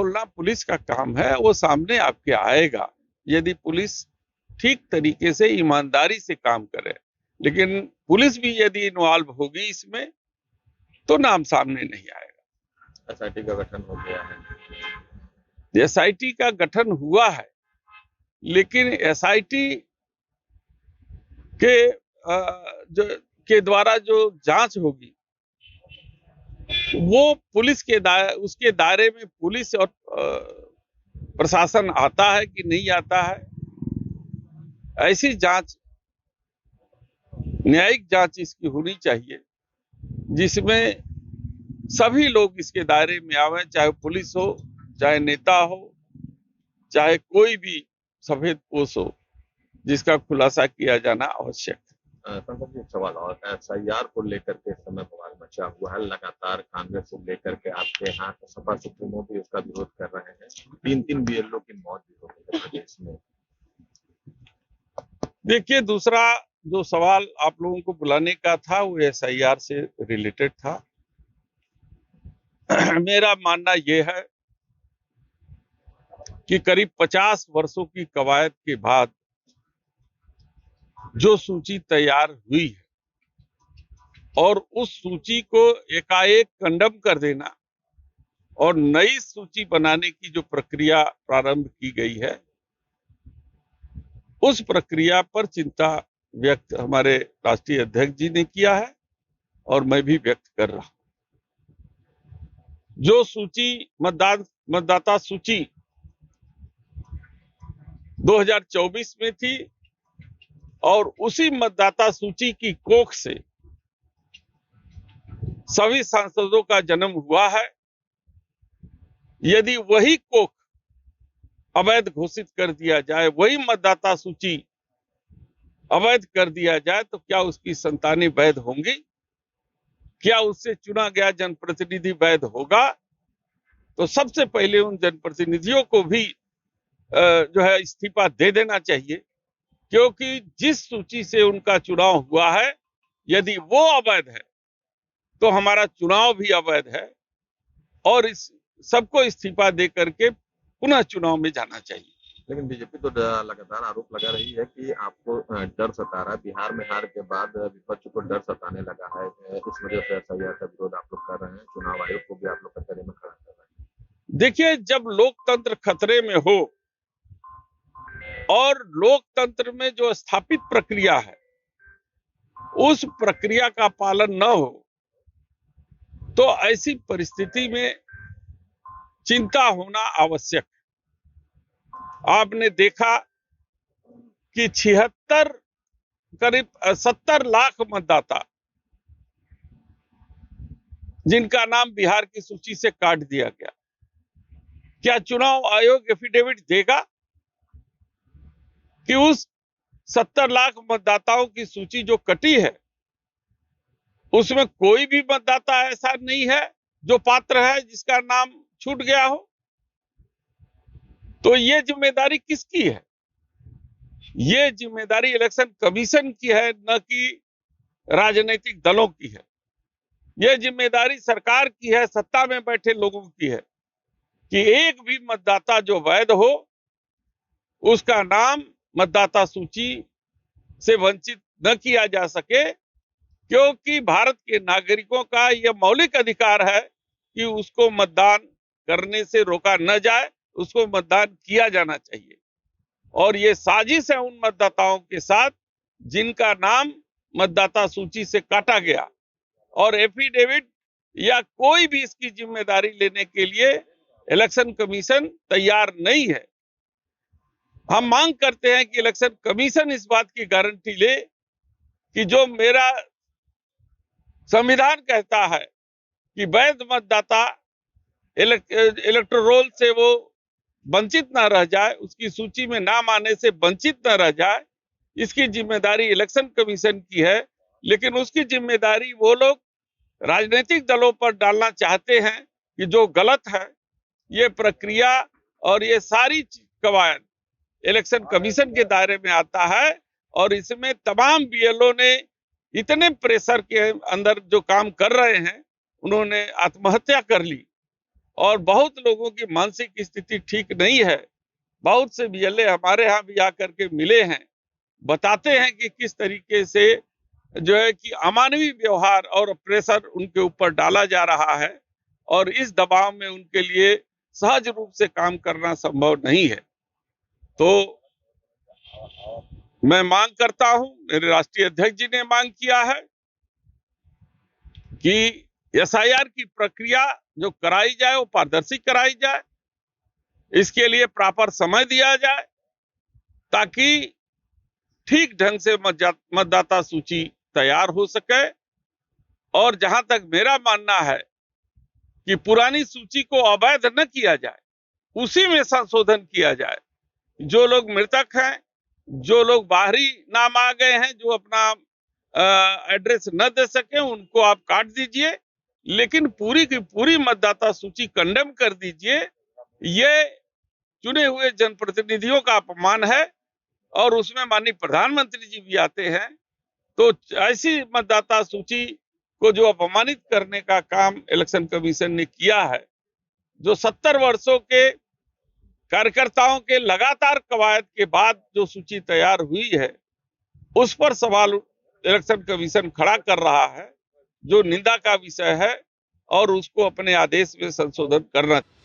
बोलना पुलिस का काम है, वो सामने आपके आएगा यदि पुलिस ठीक तरीके से ईमानदारी से काम करे। लेकिन पुलिस भी यदि इन्वॉल्व होगी इसमें तो नाम सामने नहीं आएगा। एसआईटी का गठन हो गया है। एसआईटी का गठन हुआ है, लेकिन एसआईटी के जो के द्वारा जो जांच होगी वो पुलिस के उसके दायरे में पुलिस और प्रशासन आता है कि नहीं आता है। ऐसी जांच, न्यायिक जांच इसकी होनी चाहिए जिसमें सभी लोग इसके दायरे में आवे, चाहे पुलिस हो, चाहे नेता हो, चाहे कोई भी सफेद पोश हो, जिसका खुलासा किया जाना आवश्यक है। संसद जी, एक सवाल और, एसआईआर को लेकर के इस समय बवाल मचा हुआ है। लगातार कांग्रेस से लेकर के आपके यहाँ सपा सुप्रीमो भी उसका विरोध कर रहे हैं। 3 बीएलओ की मौत भी हो गई है प्रदेश में। देखिए, दूसरा जो सवाल आप लोगों को बुलाने का था वो एसआईआर से रिलेटेड था। मेरा मानना यह है कि करीब 50 वर्षों की कवायद के बाद जो सूची तैयार हुई है और उस सूची को एकाएक कंडम कर देना और नई सूची बनाने की जो प्रक्रिया प्रारंभ की गई है, उस प्रक्रिया पर चिंता व्यक्त हमारे राष्ट्रीय अध्यक्ष जी ने किया है और मैं भी व्यक्त कर रहा हूं। जो सूची मतदाता सूची 2024 में थी और उसी मतदाता सूची की कोख से सभी सांसदों का जन्म हुआ है। यदि वही कोख अवैध घोषित कर दिया जाए, वही मतदाता सूची अवैध कर दिया जाए, तो क्या उसकी संतानें वैध होंगी? क्या उससे चुना गया जनप्रतिनिधि वैध होगा? तो सबसे पहले उन जनप्रतिनिधियों को भी जो है इस्तीफा दे देना चाहिए, क्योंकि जिस सूची से उनका चुनाव हुआ है यदि वो अवैध है तो हमारा चुनाव भी अवैध है और इस सबको इस्तीफा दे करके पुनः चुनाव में जाना चाहिए। लेकिन बीजेपी तो लगातार आरोप लगा रही है कि आपको डर सता रहा है। बिहार में हार के बाद विपक्ष को डर सताने लगा है। इस वजह से एसआईआर का विरोध आप लोग कर रहे हैं। चुनाव आयोग को भी आप लोग कटघरे में खड़ा कर रहे हैं। देखिए, जब लोकतंत्र खतरे में हो और लोकतंत्र में जो स्थापित प्रक्रिया है उस प्रक्रिया का पालन न हो तो ऐसी परिस्थिति में चिंता होना आवश्यक है। आपने देखा कि 76 करीब 70 लाख मतदाता जिनका नाम बिहार की सूची से काट दिया गया, क्या चुनाव आयोग एफिडेविट देगा कि उस 70 लाख मतदाताओं की सूची जो कटी है उसमें कोई भी मतदाता ऐसा नहीं है जो पात्र है जिसका नाम छूट गया हो? तो ये जिम्मेदारी किसकी है? ये जिम्मेदारी इलेक्शन कमीशन की है, न कि राजनीतिक दलों की है। ये जिम्मेदारी सरकार की है, सत्ता में बैठे लोगों की है कि एक भी मतदाता जो वैध हो उसका नाम मतदाता सूची से वंचित न किया जा सके, क्योंकि भारत के नागरिकों का यह मौलिक अधिकार है कि उसको मतदान करने से रोका न जाए, उसको मतदान किया जाना चाहिए। और ये साजिश है उन मतदाताओं के साथ जिनका नाम मतदाता सूची से काटा गया और एफिडेविट या कोई भी इसकी जिम्मेदारी लेने के लिए इलेक्शन कमीशन तैयार नहीं है। हम मांग करते हैं कि इलेक्शन कमीशन इस बात की गारंटी ले कि जो मेरा संविधान कहता है कि वैध मतदाता इलेक्टोरल से वो वंचित न रह जाए, उसकी सूची में नाम आने से वंचित न रह जाए, इसकी जिम्मेदारी इलेक्शन कमीशन की है। लेकिन उसकी जिम्मेदारी वो लोग राजनीतिक दलों पर डालना चाहते हैं कि जो गलत है। ये प्रक्रिया और ये सारी कवायद इलेक्शन कमीशन के दायरे में आता है और इसमें तमाम बीएलओ ने इतने प्रेशर के अंदर जो काम कर रहे हैं, उन्होंने आत्महत्या कर ली और बहुत लोगों की मानसिक स्थिति ठीक नहीं है। बहुत से बीएलए हमारे यहाँ भी आकर के मिले हैं, बताते हैं कि किस तरीके से जो है कि अमानवीय व्यवहार और प्रेशर उनके ऊपर डाला जा रहा है और इस दबाव में उनके लिए सहज रूप से काम करना संभव नहीं है। तो मैं मांग करता हूं, मेरे राष्ट्रीय अध्यक्ष जी ने मांग किया है कि एसआईआर की प्रक्रिया जो कराई जाए वो पारदर्शी कराई जाए। इसके लिए प्रॉपर समय दिया जाए ताकि ठीक ढंग से मतदाता सूची तैयार हो सके। और जहां तक मेरा मानना है कि पुरानी सूची को अवैध न किया जाए, उसी में संशोधन किया जाए। जो लोग मृतक हैं, जो लोग बाहरी नाम आ गए हैं, जो अपना एड्रेस न दे सके, उनको आप काट दीजिए, लेकिन पूरी की पूरी मतदाता सूची कंडेम कर दीजिए। ये चुने हुए जनप्रतिनिधियों का अपमान है और उसमें माननीय प्रधानमंत्री जी भी आते हैं। तो ऐसी मतदाता सूची को जो अपमानित करने का काम इलेक्शन कमीशन ने किया है, जो 70 वर्षों के कार्यकर्ताओं के लगातार कवायद के बाद जो सूची तैयार हुई है, उस पर सवाल इलेक्शन कमीशन खड़ा कर रहा है, जो निंदा का विषय है और उसको अपने आदेश में संशोधन करना चाहिए।